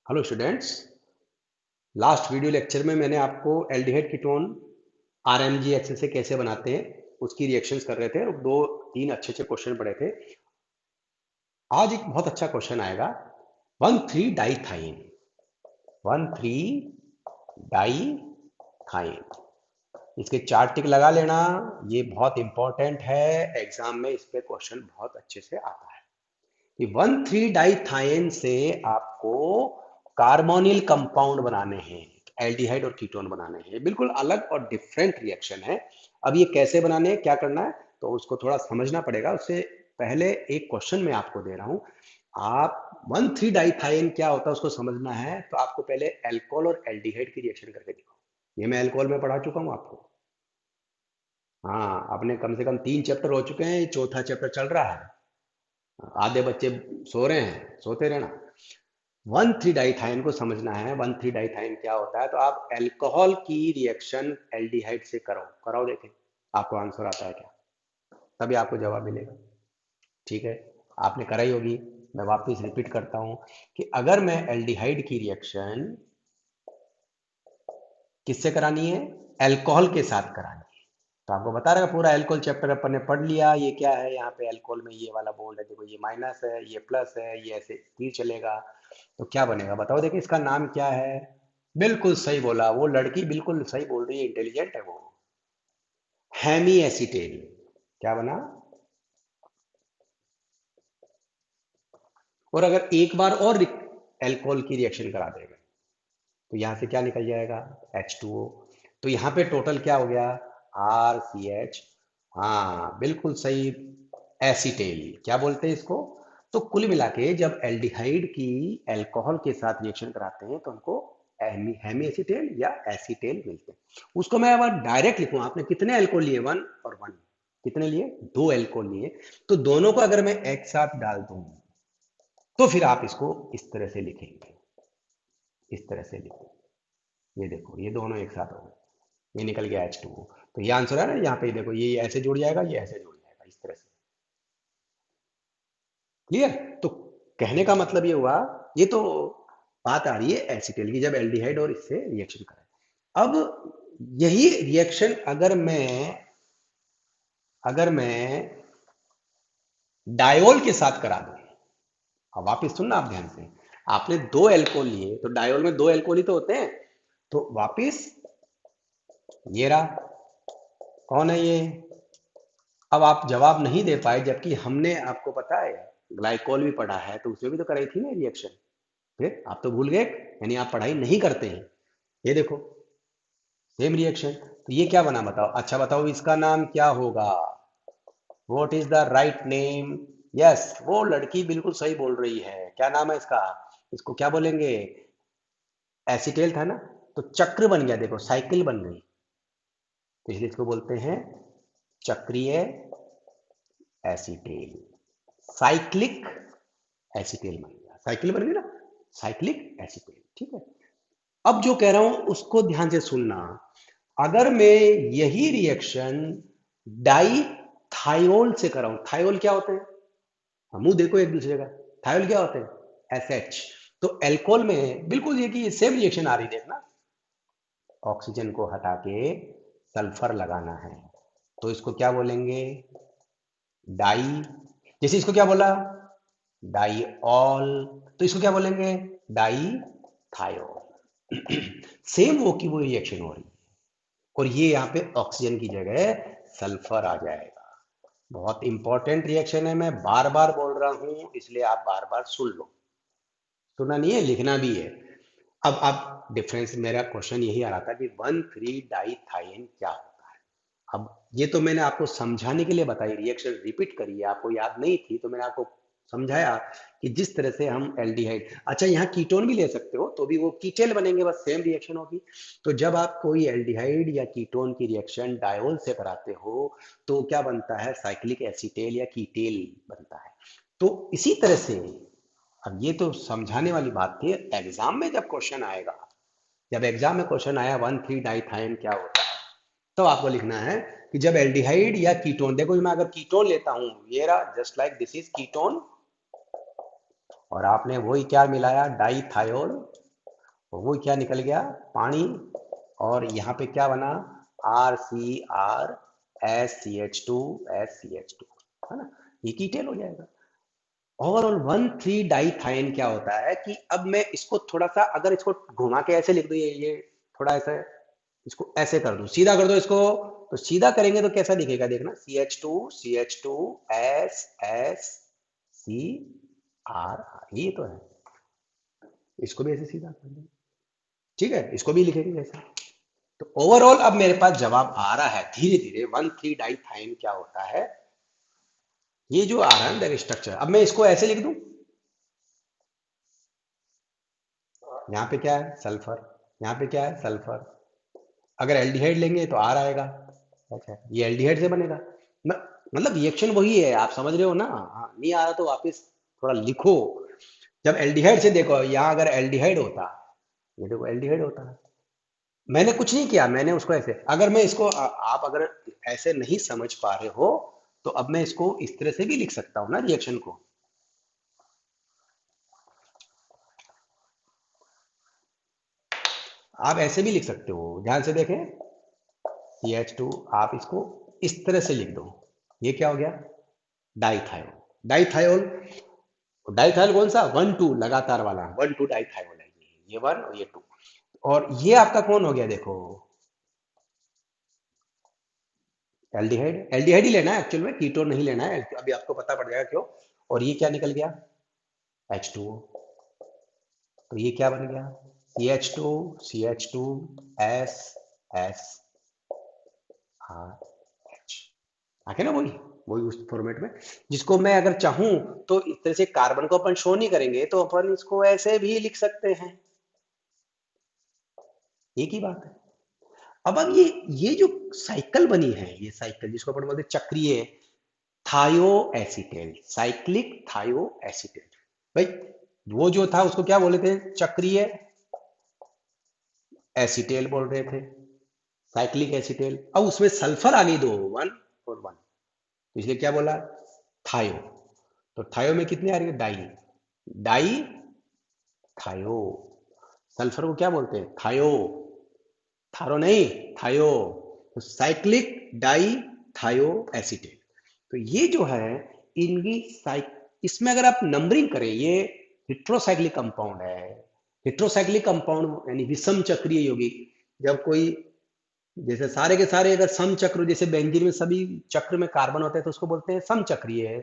Hello students. Last video lecture में मैंने आपको एल्डिहाइड कीटोन आरएमजी एक्सेल से कैसे बनाते हैं उसकी रिएक्शंस कर रहे थे और दो तीन अच्छे अच्छे क्वेश्चन पढ़े थे। आज एक बहुत अच्छा क्वेश्चन आएगा। 1,3 डाइथाइन 1,3 डाइथाइन, इसके 4 टिक लगा लेना। ये बहुत इंपॉर्टेंट है, एग्जाम में इस पे क्वेश्चन बहुत अच्छे से आता है कि 1,3 डाइथाइन से आपको कार्बोनिल कंपाउंड बनाने हैं, एल्डिहाइड और कीटोन बनाने हैं। बिल्कुल अलग और डिफरेंट रिएक्शन है। अब ये कैसे बनाने हैं, क्या करना है, तो उसको थोड़ा समझना पड़ेगा। उससे पहले एक क्वेश्चन मैं आपको दे रहा हूं। आप 1,3 डाइथाइन क्या होता है उसको समझना है, तो आपको पहले एल्कोहल और एल्डिहाइड की रिएक्शन करके दिखाओ। ये मैं एल्कोहल में पढ़ा चुका हूं आपको। हाँ, अपने कम से कम 3 चैप्टर हो चुके हैं, चौथा चैप्टर चल रहा है। आधे बच्चे सो रहे हैं, सोते रहना। 1,3 डाइथाइन को समझना है। 1,3 डाइथाइन क्या होता है, तो आप अल्कोहल की रिएक्शन एल्डिहाइड से कराओ कराओ, देखें आपको आंसर आता है क्या, तभी आपको जवाब मिलेगा। ठीक है, आपने कराई होगी। मैं वापस रिपीट करता हूं कि अगर मैं एल्डिहाइड की रिएक्शन किससे करानी है, अल्कोहल के साथ करानी है, तो आपको बता रहेगा पूरा अल्कोहल चैप्टर अपन ने पढ़ लिया। ये क्या है, यहाँ पे अल्कोहल में ये वाला बोल्ड है, देखो ये माइनस है, ये प्लस है, ये ऐसे तीर चलेगा। तो क्या बनेगा बताओ, देखिए इसका नाम क्या है। बिल्कुल सही बोला, वो लड़की बिल्कुल सही बोल रही है, इंटेलिजेंट है वो। Hemy acetal. क्या बना, और अगर एक बार और अल्कोहल की रिएक्शन करा देगा तो यहां से क्या निकल जाएगा, H2O। तो यहाँ पे टोटल क्या हो गया, RCH। हाँ बिल्कुल सही, एसीटेल क्या बोलते हैं इसको। तो कुल मिला के जब एल्डिहाइड की अल्कोहल के साथ रिएक्शन कराते हैं तो हमको हेमी एसीटेल या एसीटेल मिलते हैं। उसको मैं अगर डायरेक्ट लिखूं, आपने कितने अल्कोहल लिए, वन और वन, कितने लिए, दो अल्कोहल लिए, तो दोनों को अगर मैं एक साथ डाल दूं तो फिर आप इसको इस तरह से लिखेंगे, इस तरह से लिखो। ये देखो ये दोनों एक साथ हो गए, ये निकल गया H2O। तो ये आंसर है ना, यहाँ पे देखो ये ऐसे जुड़ जाएगा, ये ऐसे जुड़ जाएगा, इस तरह से। क्लियर। तो कहने का मतलब ये हुआ, ये तो बात आ रही है एसिटिल की, जब एल्डिहाइड और इससे रिएक्शन करें। अब यही रिएक्शन अगर मैं डायोल के साथ करा दूं, अब वापिस सुनना आप ध्यान से। आपने दो एल्कोहल लिए, तो डायोल में दो एल्कोहल ही तो होते हैं। तो वापिस ये रहा, कौन है ये। अब आप जवाब नहीं दे पाए, जबकि हमने आपको पता है ग्लाइकोल भी पढ़ा है, तो उसमें भी तो कराई थी ना रिएक्शन। फिर आप तो भूल गए, यानी आप पढ़ाई नहीं करते हैं। ये देखो सेम रिएक्शन। तो ये क्या बना बताओ, अच्छा बताओ इसका नाम क्या होगा, what is the write name. Yes, वो लड़की बिल्कुल सही बोल रही है, क्या नाम है इसका, इसको क्या बोलेंगे, एसिटेल था ना। तो चक्र बन गया, देखो साइकिल बन गई, तो इसलिए इसको बोलते हैं चक्रीय एसिटेल, साइक्लिक एसिटेल बन गया, साइकिल बन गई ना, साइक्लिक एसिटेल। ठीक है, अब जो कह रहा हूं उसको ध्यान से सुनना। अगर मैं यही रिएक्शन डाई थायोल से कराऊं, थायोल क्या होते हैं, मुंह देखो एक दूसरे का, थायोल क्या होते हैं, SH। तो एल्कोहल में बिल्कुल ये कि सेम रिएक्शन आ रही, देखना ऑक्सीजन को हटा के सल्फर लगाना है, तो इसको क्या बोलेंगे, डाई। जैसे इसको क्या बोला, डाईऑल, तो इसको क्या बोलेंगे, डाई थायोल। सेम वो की वो रिएक्शन हो रही है, और ये यहाँ पे ऑक्सीजन की जगह सल्फर आ जाएगा। बहुत इंपॉर्टेंट रिएक्शन है, मैं बार बार बोल रहा हूं, इसलिए आप बार बार सुन लो। सुनना नहीं है, लिखना भी है। अब आप डिफरेंस, मेरा क्वेश्चन यही आ रहा था कि 1,3 डाइथाइन क्या होता है। अब ये तो मैंने आपको समझाने के लिए बताई, रिएक्शन रिपीट करी है, आपको याद नहीं थी तो मैंने आपको समझाया कि जिस तरह से हम एल्डिहाइड, अच्छा यहाँ कीटोन भी ले सकते हो तो भी वो कीटेल बनेंगे, बस सेम रिएक्शन होगी। तो जब आप कोई एल्डिहाइड या कीटोन की रिएक्शन डायोल से कराते हो तो क्या बनता है, साइक्लिक एसिटेल या कीटेल बनता है। तो इसी तरह से, अब ये तो समझाने वाली बात थी, एग्जाम में जब क्वेश्चन आएगा, जब एग्जाम में क्वेश्चन आया 1,3 डाइथाइन क्या होता है, तो आपको लिखना है कि जब एल्डिहाइड या कीटोन, देखो मैं अगर कीटोन लेता हूं, ये रहा just like this is ketone, और आपने वही क्या मिलाया, डाईथायोल, वो क्या निकल गया, पानी, और यहाँ पे क्या बना, RCr SCH2 है ना, ये कीटोन हो जाएगा। ओवरऑल 1,3-डाईथाइन क्या होता है कि अब मैं इसको थोड़ा सा अगर इसको घुमा के ऐसे लिख दूं, ये थोड़ा ऐसे इसको ऐसे कर दूं, सीधा कर दो इसको, तो सीधा करेंगे तो कैसा दिखेगा, देखना, CH2 ये तो है, इसको भी ऐसे सीधा कर दो, ठीक है, इसको भी लिखेंगे ऐसा। तो ओवरऑल अब मेरे पास जवाब आ रहा है धीरे धीरे, 1,3-डाईथाइन क्या होता है, ये जो आ रहा है ना स्ट्रक्चर। अब मैं इसको ऐसे लिख दूं, यहाँ पे क्या है, सल्फर, यहाँ पे क्या है, सल्फर, अगर एल्डिहाइड लेंगे तो आर आएगा, अच्छा ये एल्डिहाइड से बनेगा। मतलब रिएक्शन वही है, आप समझ रहे हो ना, हाँ, नहीं आ रहा तो वापस थोड़ा लिखो। जब एल्डिहाइड से देखो, यहाँ अगर एल्डिहाइड होता, ये देखो एल्डिहाइड होता है, मैंने कुछ नहीं किया, मैंने उसको ऐसे, अगर मैं इसको आप अगर ऐसे नहीं समझ पा रहे हो तो अब मैं इसको इस तरह से भी लिख सकता हूँ ना रिएक्शन को, आप ऐसे भी लिख सकते हो, ध्यान से देखें, CH2, आप इसको इस तरह से लिख दो, ये क्या हो गया, डाइथायोल, डाइथायोल, डाइथायोल कौन सा, 1 2 लगातार वाला, 1 2 डाइथायोल है, ये 1 और ये 2, और ये आपका कौन हो गया, देखो एल्डिहाइड, एल्डिहाइड ही लेना है एक्चुअल में, कीटोन नहीं लेना है, अभी आपको पता पड़ जाएगा क्यों। और ये क्या निकल गया, H2O, तो ये क्या बन गया, CH2 SSRH, आगे ना, वही वही उस फॉर्मेट में, जिसको मैं अगर चाहूं तो इस तरह से कार्बन को अपन शो नहीं करेंगे, तो अपन इसको ऐसे भी लिख सकते हैं, एक ही बात है। अब ये जो साइकिल बनी है, ये साइकिल जिसको अपन बोलते हैं चक्रीय थायो एसीटेल, साइक्लिक थायो एसीटेल, भाई वो जो था उसको क्या बोले थे, चक्रीय एसीटेल बोल रहे थे, साइक्लिक एसीटेल। अब उसमें सल्फर आ गई दो, 1 और 1, तो इसलिए क्या बोला, थायो, तो थायो में कितनी आ रही है, डाई, डाई थायो, सल्फर को क्या बोलते हैं, थायो, थारो नहीं, थायो, तो साइक्लिक डाई थायो एसीटेट। तो ये जो है इनकी इसमें अगर आप नंबरिंग करें, ये हिट्रोसाइक्लिक कंपाउंड है, हिट्रोसाइक्लिक कंपाउंड यानी विषम चक्रीय यौगिक, जब कोई जैसे सारे के सारे अगर सम चक्र, जैसे बेंजीन में सभी चक्र में कार्बन होते हैं तो उसको बोलते हैं सम चक्रीय है,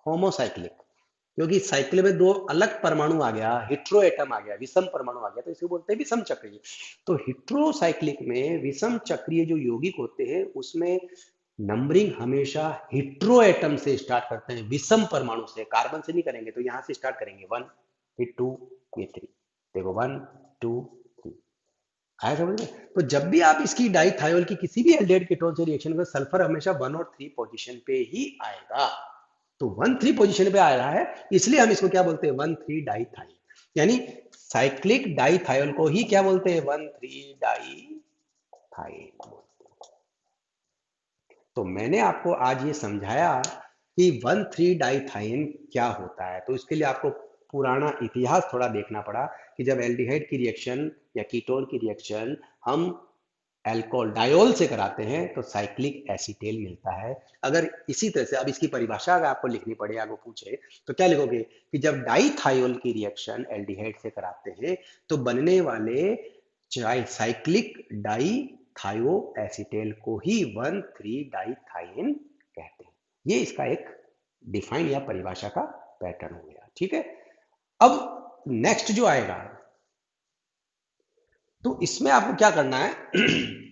होमोसाइक्लिक, क्योंकि साइकिल में दो अलग परमाणु आ गया, हिट्रो एटम आ गया, विषम परमाणु आ गया, तो इसे बोलते हैं विषम चक्रीय। तो हिट्रोसाइक्लिक में विषम चक्रीय जो यौगिक होते हैं उसमें नंबरिंग हमेशा हिट्रो एटम से स्टार्ट करते हैं, विषम परमाणु से, कार्बन से नहीं करेंगे, तो यहां से स्टार्ट करेंगे 1, फिर 2, ये 3, देखो 1 2 3, आया समझ में। तो जब भी आप इसकी डाइथायोल की किसी भी एल्डिहाइड कीटोन से रिएक्शन करें, सल्फर हमेशा 1 और 3 पोजीशन पे ही आएगा, तो 1 3 पोजीशन पे आ रहा है, इसलिए हम इसको क्या बोलते हैं, 1 3 डाइथाइल, यानी साइक्लिक डाइथायोल को ही क्या बोलते हैं, 1 3 डाइथाइल। तो मैंने आपको आज ये समझाया कि 1 3 डाइथाइन क्या होता है, तो इसके लिए आपको पुराना इतिहास थोड़ा देखना पड़ा कि जब एल्डिहाइड की रिएक्शन या कीटोन की रिएक्शन हम अल्कोहल डायोल से कराते हैं तो साइक्लिक एसीटेल मिलता है। अगर इसी तरह से अब इसकी परिभाषा अगर आपको लिखनी पड़े, आपको पूछे, तो क्या लिखोगे कि जब डाईथायोल की रिएक्शन एल्डिहाइड से कराते हैं तो बनने वाले साइक्लिक डाईथायो एसीटेल को ही 1 3 डाइथाइन कहते हैं। ये इसका एक डिफाइन या परिभाषा का पैटर्न हो गया, ठीक है। अब नेक्स्ट जो आएगा, तो इसमें आपको क्या करना है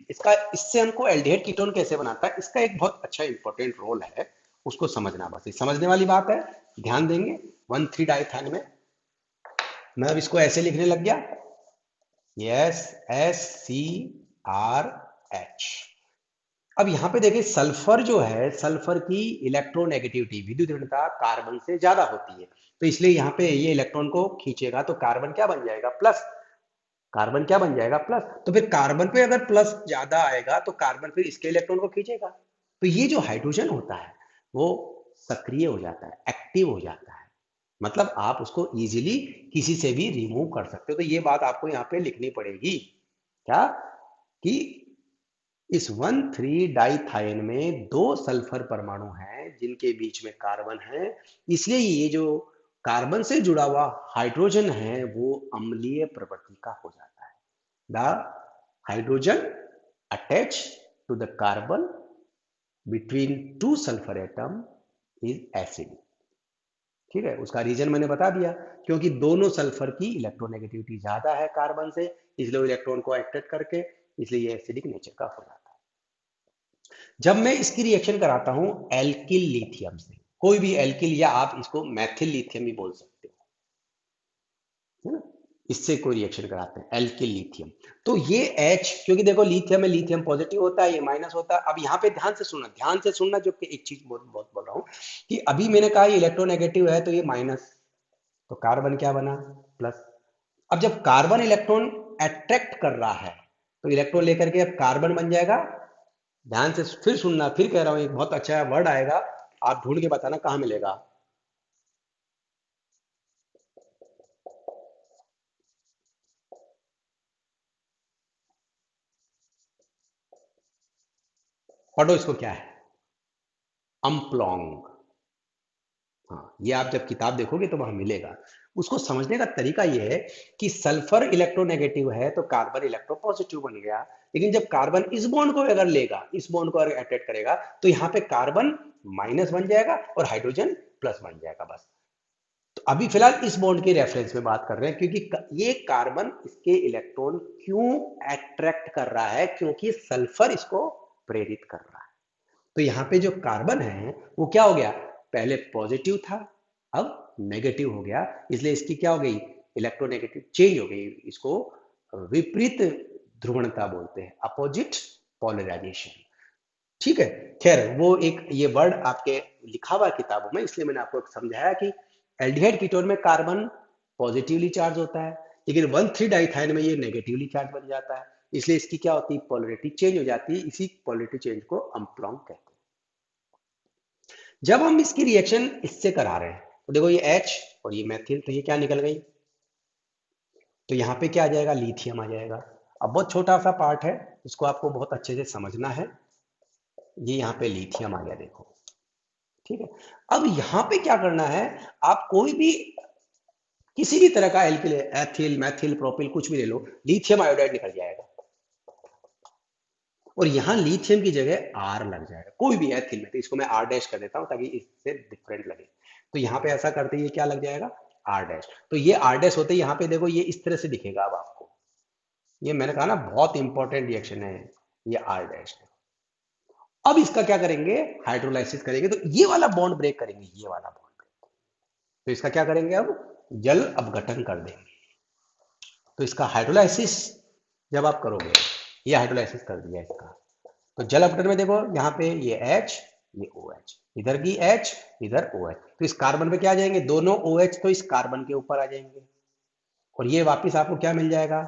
इसका, इससे हमको एल्डिहाइड कीटोन कैसे बनाता है, इसका एक बहुत अच्छा इंपॉर्टेंट रोल है, उसको समझना, बस ये समझने वाली बात है, ध्यान देंगे। 1 3 डाइथाइन में मैं अब इसको ऐसे लिखने लग गया, यस, SCRH। अब यहां पे देखिए सल्फर जो है, सल्फर की इलेक्ट्रोनेगेटिविटी, विद्युत ऋणता कार्बन से ज्यादा होती है, तो इसलिए यहाँ पे ये इलेक्ट्रॉन को खींचेगा, तो कार्बन क्या बन जाएगा, प्लस, कार्बन क्या बन जाएगा, प्लस, तो फिर कार्बन पे अगर प्लस ज्यादा आएगा तो कार्बन फिर इसके इलेक्ट्रॉन को खींचेगा, तो ये जो हाइड्रोजन होता है वो सक्रिय हो जाता है, एक्टिव हो जाता है, मतलब आप उसको इजीली किसी से भी रिमूव कर सकते हो। तो ये बात आपको यहाँ पे लिखनी पड़ेगी क्या, कि इस 1,3 डाइथाइन में 2 सल्फर परमाणु हैं जिनके बीच में कार्बन है, इसलिए ये जो कार्बन से जुड़ा हुआ हाइड्रोजन है वो अम्लीय प्रवृत्ति का हो जाता है। The hydrogen attach to the carbon between 2 sulphur atom is acid. ठीक है, उसका रीजन मैंने बता दिया, क्योंकि दोनों सल्फर की इलेक्ट्रोनेगेटिविटी ज्यादा है कार्बन से, इसलिए इलेक्ट्रॉन को अट्रैक्ट करके, इसलिए ये एसिडिक नेचर का हो जाता है। जब मैं इसकी रिएक्शन कराता हूं एल्किल लिथियम से, कोई भी एल्किल, या आप इसको मैथिल लिथियम भी बोल सकते हो, है ना, इससे कोई रिएक्शन कराते हैं एल्किल लिथियम, तो ये H, क्योंकि देखो लिथियम में लिथियम पॉजिटिव होता है, ये माइनस होता है। अब यहाँ पे ध्यान से सुनना, जो कि एक चीज बहुत बहुत बोल रहा हूँ कि अभी मैंने कहा ये इलेक्ट्रोनेगेटिव है तो ये माइनस, तो कार्बन क्या बना, प्लस। अब जब कार्बन इलेक्ट्रॉन अट्रैक्ट कर रहा है तो इलेक्ट्रॉन लेकर के अब कार्बन बन जाएगा। ध्यान से फिर सुनना, फिर कह रहा हूं, एक बहुत अच्छा वर्ड आएगा, आप ढूंढ के बताना कहां मिलेगा। पढ़ो इसको, क्या है, अम्प्लॉन्ग। हाँ, ये आप जब किताब देखोगे तो वहां मिलेगा। उसको समझने का तरीका ये है कि सल्फर इलेक्ट्रोनेगेटिव है तो कार्बन इलेक्ट्रोपॉजिटिव बन गया, लेकिन जब कार्बन इस बॉन्ड को अगर लेगा, इस बॉन्ड को अगर अटैच करेगा, तो यहाँ पे कार्बन माइनस बन जाएगा और हाइड्रोजन प्लस बन जाएगा, बस। तो अभी फिलहाल इस बॉन्ड के रेफरेंस में बात कर रहे हैं, क्योंकि ये कार्बन इसके इलेक्ट्रॉन क्यों अट्रैक्ट कर रहा है, क्योंकि सल्फर इसको प्रेरित कर रहा है। तो यहाँ पे जो कार्बन है वो क्या हो गया, पहले पॉजिटिव था अब नेगेटिव हो गया, इसलिए इसकी क्या हो गई, इलेक्ट्रोनेगेटिव चेंज हो गई, इसको विपरीत ध्रुवणता बोलते हैं, अपोजिट पोलराइजेशन। ठीक है, खैर वो एक ये वर्ड आपके लिखा हुआ किताबों में, इसलिए मैंने आपको समझाया कि एल्डिहाइड कीटोन में कार्बन पॉजिटिवली चार्ज होता है, लेकिन 1,3 डाइथाइन में ये नेगेटिवली चार्ज बन जाता है, इसलिए इसकी क्या होती है, पोलरिटी चेंज हो जाती है। इसी पोलरिटी चेंज को अम्प्लॉन्ग कहते हैं। जब हम इसकी रिएक्शन इससे करा रहे हैं तो देखो ये H और ये मैथिल, तो ये क्या निकल गई, तो यहाँ पे क्या आ जाएगा, लिथियम आ जाएगा। अब बहुत छोटा सा पार्ट है, इसको आपको बहुत अच्छे से समझना है। ये यहाँ पे लिथियम आ गया, देखो, ठीक है। अब यहाँ पे क्या करना है, आप कोई भी किसी भी तरह का एल्किल, एथिल, मैथिल, प्रोपिल, कुछ भी ले लो, लिथियम आयोडाइड निकल जाएगा, और यहां लिथियम की जगह आर लग जाएगा, कोई भी एथिल में, तो इसको मैं आर डैश कर देता हूं ताकि इससे डिफरेंट लगे। तो यहाँ पे ऐसा करते ही क्या लग जाएगा, आर डैश। तो ये आर डैश होते ही यहाँ पे देखो ये इस तरह से दिखेगा। अब आपको ये मैंने कहा ना बहुत इंपॉर्टेंट रिएक्शन है, ये आर डैश है। अब इसका क्या करेंगे, हाइड्रोलाइसिस करेंगे, तो ये वाला बॉन्ड ब्रेक करेंगे, ये वाला बॉन्ड ब्रेक, तो इसका क्या करेंगे, अब जल अपघटन कर देंगे। तो इसका हाइड्रोलाइसिस जब आप करोगे, ये हाइड्रोलाइसिस कर दिया इसका, तो जल अपघटन में देखो यहाँ पे ये H, ये OH, इधर की H, इधर OH, तो इस कार्बन पे क्या आ जाएंगे, दोनों OH तो इस कार्बन के ऊपर आ जाएंगे, और ये वापस आपको क्या मिल जाएगा,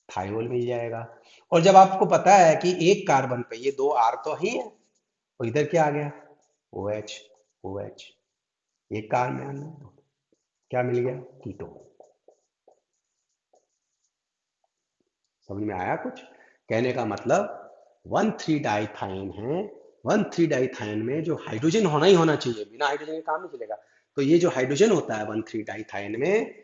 थायोल मिल जाएगा। और जब आपको पता है कि एक कार्बन पे ये 2 R तो ही है, और इधर क्या आ गया, OH, OH, एक कार्बन में क्या मिल गया, कीटोन। समझ में आया कुछ, कहने का मतलब 1,3 डाइथाइन है, 1,3 डाइथाइन में जो हाइड्रोजन होना ही होना चाहिए, बिना हाइड्रोजन के काम नहीं चलेगा। तो ये जो हाइड्रोजन होता है 1,3 डाइथाइन में,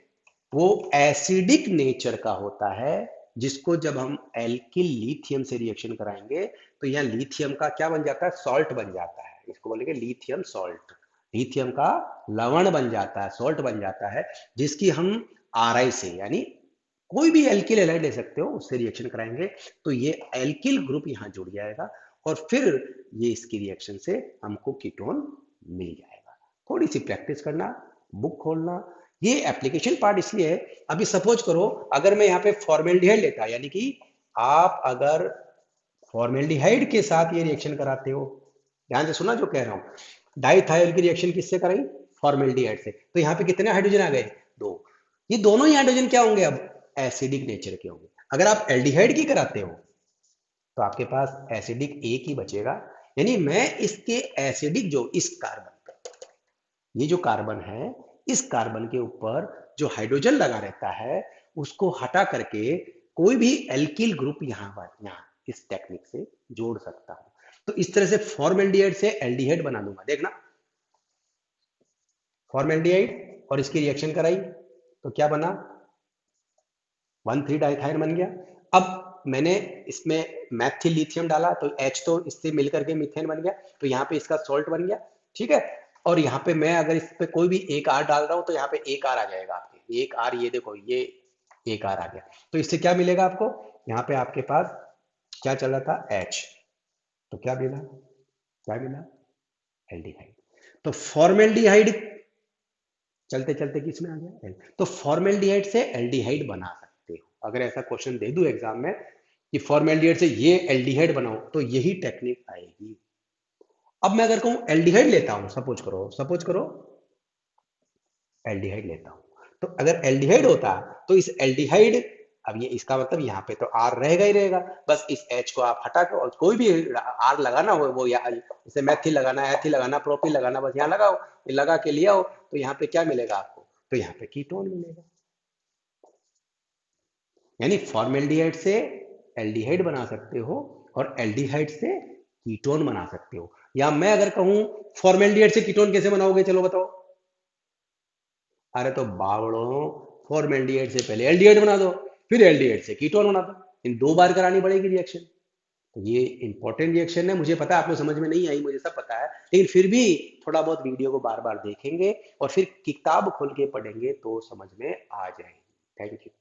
वो एसिडिक नेचर का होता है, जिसको जब हम एल्किल लिथियम से रिएक्शन कराएंगे तो यहाँ लिथियम का क्या बन जाता है, सॉल्ट बन जाता है, इसको बोलेंगे लिथियम सॉल्ट, लिथियम का लवण बन जाता है, सॉल्ट बन जाता है, जिसकी हम आरआई से, यानी कोई भी एल्किल हैलाइड ले सकते हो, उससे रिएक्शन कराएंगे तो ये एल्किल ग्रुप यहाँ जुड़ जाएगा, और फिर ये इसकी रिएक्शन से हमको कीटोन मिल जाएगा। थोड़ी सी प्रैक्टिस करना, बुक खोलना, ये एप्लीकेशन पार्ट इसलिए है। अभी सपोज करो अगर मैं यहाँ पे फॉर्मेल्डिहाइड लेता, यानी कि आप अगर फॉर्मेल्डिहाइड के साथ ये रिएक्शन कराते हो, ध्यान से सुना जो कह रहा हूं, डाइथाइल की रिएक्शन किससे कराई, फॉर्मेल्डिहाइड से, तो यहाँ पे कितने हाइड्रोजन आ गए, 2। ये दोनों ही हाइड्रोजन क्या होंगे, अब एसिडिक नेचर के होंगे। अगर आप एल्डिहाइड की कराते हो तो आपके पास एसिडिक एक ही बचेगा, यानी मैं इसके एसिडिक जो इस कार्बन, ये जो कार्बन है इस कार्बन के ऊपर जो हाइड्रोजन लगा रहता है उसको हटा करके कोई भी एल्किल ग्रुप यहाँ इस टेक्निक से जोड़ सकता हूं। तो इस तरह से फॉर्मेल्डिहाइड से एल्डिहाइड बना दूंगा। देखना, फॉर्मेल्डिहाइड और इसकी रिएक्शन कराई तो क्या बना, 1,3 डाइथाइन बन गया। अब मैंने इसमें मैथिल लिथियम डाला तो H तो इससे मिलकर के मीथेन बन गया, तो यहाँ पे इसका सॉल्ट बन गया, ठीक है। और यहाँ पे मैं अगर इस पे कोई भी एक R डाल रहा हूं तो यहाँ पे एक R आ जाएगा आपके, एक R, ये देखो ये एक R आ गया। तो इससे क्या मिलेगा आपको, यहाँ पे आपके पास क्या चल रहा था, H, तो क्या मिला, क्या मिला, एल्डिहाइड। तो फॉर्मेल्डिहाइड चलते चलते किस में आ गया, तो फॉर्मेल्डिहाइड से एल्डिहाइड बना सकते हो। अगर ऐसा क्वेश्चन दे दूं एग्जाम में कि फॉर्मेल्डिहाइड से ये एल्डिहाइड बनाओ तो यही टेक्निक आएगी। अब मैं अगर कहूं एल्डिहाइड लेता हूं, सपोज करो एल्डिहाइड लेता हूं, तो अगर एल्डिहाइड होता तो इस एल्डिहाइड, अब ये इसका मतलब यहाँ पे तो R रहेगा ही रहेगा, बस इस H को आप हटा के और कोई भी R लगाना हो, वो या जैसे मैथिल लगाना, एथिल लगाना, प्रोपिल लगाना, बस यहाँ लगाओ, लगा के लिया हो तो यहाँ पे क्या मिलेगा आपको, तो यहाँ पे कीटोन मिलेगा। यानी फॉर्मेल्डिहाइड से एल्डिहाइड बना सकते हो और एल्डिहाइड से कीटोन बना सकते हो। या मैं अगर कहूं फॉर्मेल्डिहाइड से कीटोन कैसे बनाओगे, चलो बताओ। अरे तो बावड़ो, फॉर्मेल्डिहाइड से पहले एल्डिहाइड बना दो, फिर एल्डिहाइड से कीटोन बना दो, इन 2 बार करानी पड़ेगी रिएक्शन। तो ये इंपॉर्टेंट रिएक्शन है, मुझे पता है आपको समझ में नहीं आई, मुझे सब पता है, लेकिन फिर भी थोड़ा बहुत वीडियो को बार बार देखेंगे और फिर किताब खोल के पढ़ेंगे तो समझ में आ जाएगी। Thank you.